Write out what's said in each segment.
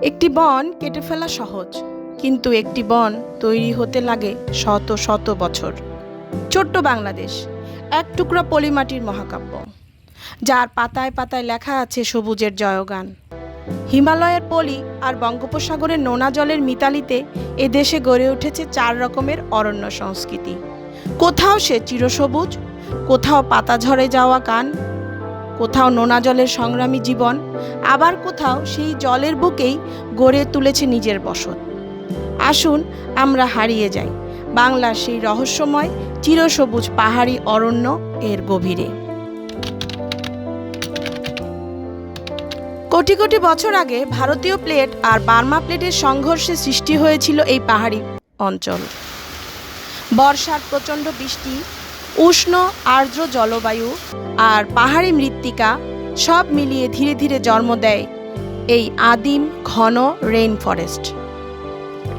একটি বন কেটে ফেলা সহজ, কিন্তু একটি বন তৈরি হতে লাগে শত শত বছর। ছোট্ট বাংলাদেশ এক টুকরা পলিমাটির মহাকাব্য, যার পাতায় পাতায় লেখা আছে সবুজের জয়গান। হিমালয়ের পলি আর বঙ্গোপসাগরের নোনা জলের মিতালিতে এ দেশে গড়ে উঠেছে 4 রকমের অরণ্য সংস্কৃতি। কোথাও সে চিরসবুজ, কোথাও পাতা ঝরে যাওয়া কান, কোথাও নোনা জলের সংগ্রামী জীবন, আবার কোথাও সেই জলের বুকেই গড়ে তুলেছে নিজের বসত। আসুন আমরা হারিয়ে যাই বাংলার সেই রহস্যময় চিরসবুজ পাহাড়ি অরণ্য এর গভীরে। কোটি কোটি বছর আগে ভারতীয় প্লেট আর বার্মা প্লেটের সংঘর্ষে সৃষ্টি হয়েছিল এই পাহাড়ি অঞ্চল। বর্ষার প্রচণ্ড বৃষ্টি, উষ্ণ আর্দ্র জলবায়ু আর পাহাড়ি মৃত্তিকা সব মিলিয়ে ধীরে ধীরে জন্ম দেয় এই আদিম ঘন রেইন ফরেস্ট।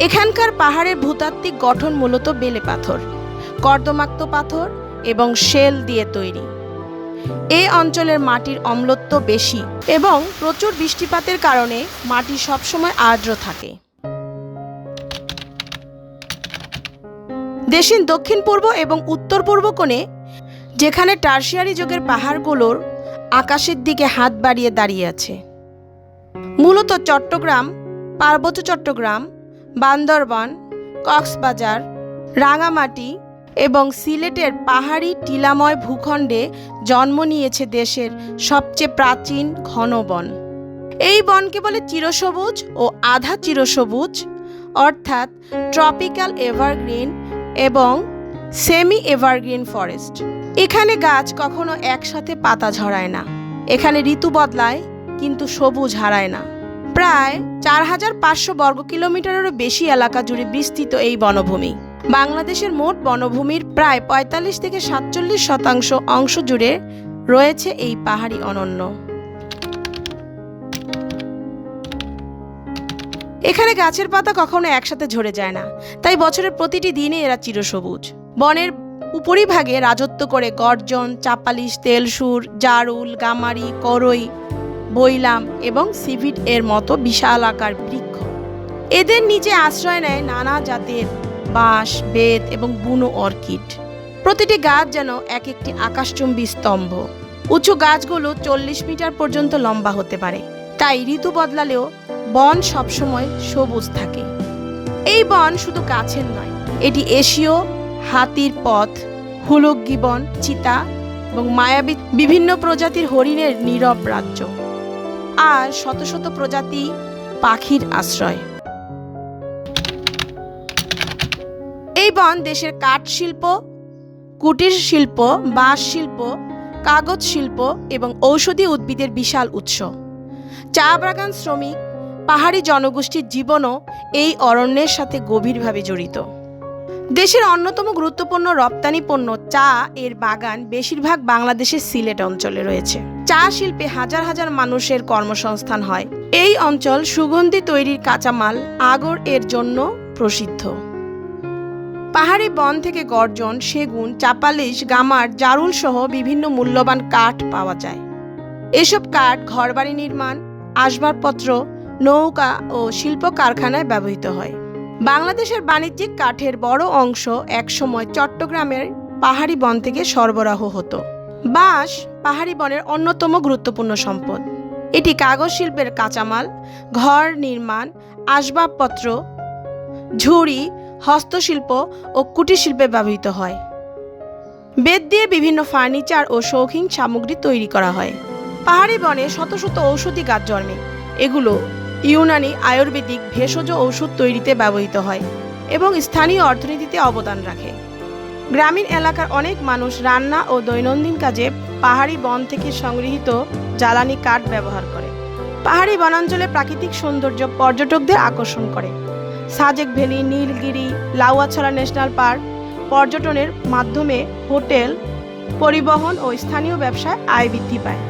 এখানকার পাহাড়ের ভূতাত্ত্বিক গঠন মূলত বেলে পাথর, কর্দমাক্ত পাথর এবং শেল দিয়ে তৈরি। এই অঞ্চলের মাটির অম্লত্ব বেশি এবং প্রচুর বৃষ্টিপাতের কারণে মাটি সবসময় আর্দ্র থাকে। দেশের দক্ষিণ পূর্ব এবং উত্তর পূর্ব কোণে, যেখানে টারশিয়ারি যুগের পাহাড়গুলোর আকাশের দিকে হাত বাড়িয়ে দাঁড়িয়ে আছে, মূলত চট্টগ্রাম, পার্বত্য চট্টগ্রাম, বান্দরবান, কক্সবাজার, রাঙামাটি এবং সিলেটের পাহাড়ি টিলাময় ভূখণ্ডে জন্ম নিয়েছে দেশের সবচেয়ে প্রাচীন ঘন বন। এই বনকে বলে চিরসবুজ ও আধা চিরসবুজ, অর্থাৎ ট্রপিক্যাল এভারগ্রিন এবং সেমি এভারগ্রিন ফরেস্ট। এখানে গাছ কখনো একসাথে পাতা ঝরায় না। এখানে ঋতু বদলায় কিন্তু সবুজ হারায় না। প্রায় 4500 বর্গ কিলোমিটারেরও বেশি এলাকা জুড়ে বিস্তৃত এই বনভূমি। বাংলাদেশের মোট বনভূমির প্রায় 45 থেকে 47% অংশ জুড়ে রয়েছে এই পাহাড়ি অরণ্য। এখানে গাছের পাতা কখনো একসাথে ঝরে যায় না, তাই বছরের প্রতিটি দিনে এরা চিরসবুজ। বনের উপরিভাগে রাজত্ব করে গর্জন, চাপালিশ, তেলসুর, জারুল, গামারি, করই, বৈলাম এবং সিভিড এর মতো বিশাল আকার বৃক্ষ। এদের নিচে আশ্রয় নেয় নানা জাতের বাঁশ, বেত এবং বুনো অর্কিড। প্রতিটি গাছ যেন এক একটি আকাশচুম্বী স্তম্ভ। উঁচু গাছগুলো 40 মিটার পর্যন্ত লম্বা হতে পারে, তাই ঋতু বদলালেও বন সবসময় সবুজ থাকে। এই বন শুধু গাছের নয়, এটি এশীয় হাতির পথ, হুলুক গিবন, চিতা এবং মায়াবী বিভিন্ন প্রজাতির হরিণের নীরব রাজ্য, আর শত শত প্রজাতি পাখির আশ্রয়। এই বন দেশের কাঠ শিল্প, কুটির শিল্প, বাঁশ শিল্প, কাগজ শিল্প এবং ঔষধি উদ্ভিদের বিশাল উৎস। চা বাগান শ্রমিক, পাহাড়ি জনগোষ্ঠীর জীবনও এই অরণ্যের সাথে গভীরভাবে জড়িত। দেশের অন্যতম গুরুত্বপূর্ণ রপ্তানি পণ্য চা এর বাগান বেশিরভাগ বাংলাদেশের সিলেট অঞ্চলে রয়েছে। চা শিল্পে হাজার হাজার মানুষের কর্মসংস্থান হয়। এই অঞ্চল সুগন্ধি তৈরির কাঁচামাল আগর এর জন্য প্রসিদ্ধ। পাহাড়ি বন থেকে গর্জন, সেগুন, চাপালিশ, গামার, জারুল সহ বিভিন্ন মূল্যবান কাঠ পাওয়া যায়। এসব কাঠ ঘরবাড়ি নির্মাণ, আসবাবপত্র, নৌকা ও শিল্প কারখানায় ব্যবহৃত হয়। বাংলাদেশের বাণিজ্যিক কাঠের বড় অংশ একসময় চট্টগ্রামের পাহাড়ি বন থেকে সরবরাহ হতো। বাঁশ পাহাড়ি বনের অন্যতম গুরুত্বপূর্ণ সম্পদ। এটি কাগজ শিল্পের কাঁচামাল, ঘর নির্মাণ, আসবাবপত্র, ঝুড়ি, হস্তশিল্প ও কুটির শিল্পে ব্যবহৃত হয়। বেত দিয়ে বিভিন্ন ফার্নিচার ও শৌখিন সামগ্রী তৈরি করা হয়। পাহাড়ি বনে শত শত ঔষধি গাছ জন্মে। এগুলো ইউনানি, আয়ুর্বেদিক, ভেষজ ঔষধ তৈরিতে ব্যবহৃত হয় এবং স্থানীয় অর্থনীতিতে অবদান রাখে। গ্রামীণ এলাকার অনেক মানুষ রান্না ও দৈনন্দিন কাজে পাহাড়ি বন থেকে সংগৃহীত জ্বালানি কাঠ ব্যবহার করে। পাহাড়ি বনাঞ্চলের প্রাকৃতিক সৌন্দর্য পর্যটকদের আকর্ষণ করে। Sajek valley, Nilgiri, Lawachara national park পর্যটনের মাধ্যমে হোটেল, পরিবহন ও স্থানীয় ব্যবসায় আয় বৃদ্ধি পায়।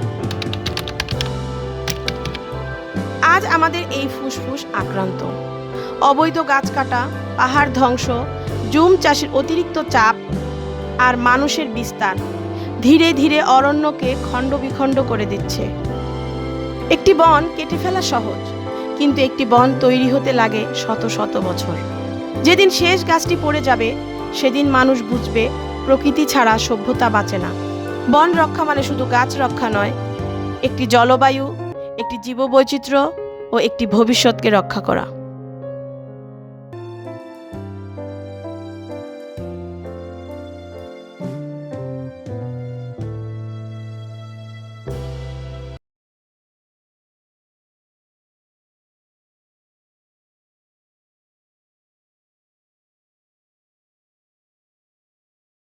আজ আমাদের এই ফুসফুস আক্রান্ত। অবৈধ গাছ কাটা, পাহাড় ধ্বংস, জুম চাষের অতিরিক্ত চাপ আর মানুষের বিস্তার ধীরে ধীরে অরণ্যকে খণ্ড বিখণ্ড করে দিচ্ছে। একটি বন কেটে ফেলা সহজ, কিন্তু একটি বন তৈরি হতে লাগে শত শত বছর। যেদিন শেষ গাছটি পড়ে যাবে সেদিন মানুষ বুঝবে প্রকৃতি ছাড়া সভ্যতা বাঁচে না। বন রক্ষা মানে শুধু গাছ রক্ষা নয়, একটি জলবায়ু, একটি জীববৈচিত্র্য ও একটি ভবিষ্যৎকে রক্ষা করা।